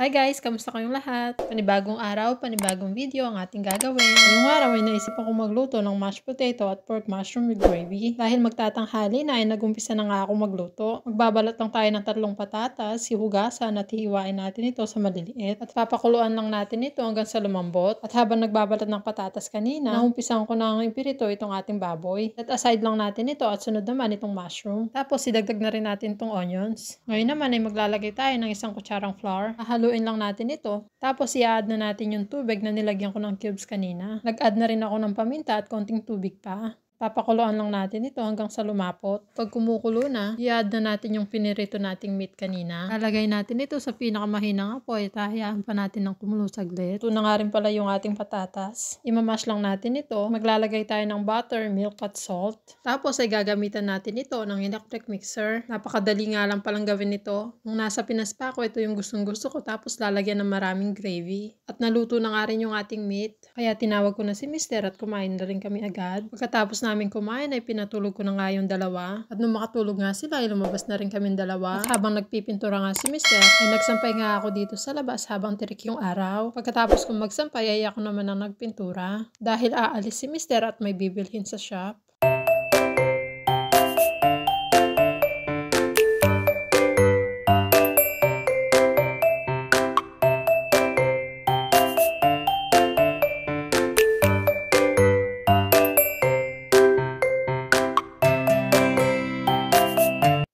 Hi guys! Kamusta kayong lahat? Panibagong araw, panibagong video ang ating gagawin. Ngayong araw ay naisip akong magluto ng mashed potato at pork mushroom with gravy. Dahil magtatanghali na ay nagumpisa na nga ako magluto. Magbabalot lang tayo ng 3 patatas, hihugasan at hihiwain natin ito sa maliliit. At papakuluan lang natin ito hanggang sa lumambot. At habang nagbabalot ng patatas kanina, naumpisan ko na ipirito itong ating baboy. At aside lang natin ito at sunod naman itong mushroom. Tapos idagdag na rin natin itong onions. Ngayon naman ay maglalagay tayo ng 1 kutsarang flour. Haluin lang natin ito. Tapos i-add na natin yung tubig na nilagyan ko ng cubes kanina. Nag-add na rin ako ng paminta at konting tubig pa. Papakuluan lang natin ito hanggang sa lumapot. Pag kumukulo na, i-add na natin yung pinirito nating meat kanina. Lalagay natin ito sa pinakamahinang apoy at hahayaan pa natin ng kumulo saglit. Ito na nga rin pala yung ating patatas. Imamash lang natin ito. Maglalagay tayo ng butter, milk at salt. Tapos ay gagamitan natin ito ng electric mixer. Napakadali nga lang palang gawin ito. Nung nasa Pinas pa ako, ito yung gustong gusto ko. Tapos lalagyan ng maraming gravy. At naluto na nga rin yung ating meat. Kaya tinawag ko na si Mister at kumain na rin kami agad. Pagkatapos namin kumain ay pinatulog ko na nga yung dalawa. At nung makatulog nga sila ay lumabas na rin kaming dalawa. At habang nagpipintura nga si Mister ay nagsampay nga ako dito sa labas habang tirik yung araw. Pagkatapos kong magsampay ay ako naman ang nagpintura. Dahil aalis si Mister at may bibilhin sa shop.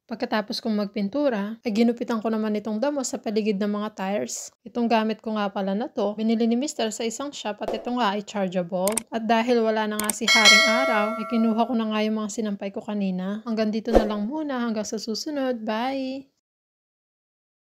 Pagkatapos kong magpintura, ay ginupitan ko naman itong damo sa paligid ng mga tires. Itong gamit ko nga pala na to, binili ni Mister sa isang shop at ito nga ay chargeable. At dahil wala na nga si Haring Araw, ay kinuha ko na nga yung mga sinampay ko kanina. Hanggang dito na lang muna, hanggang sa susunod. Bye!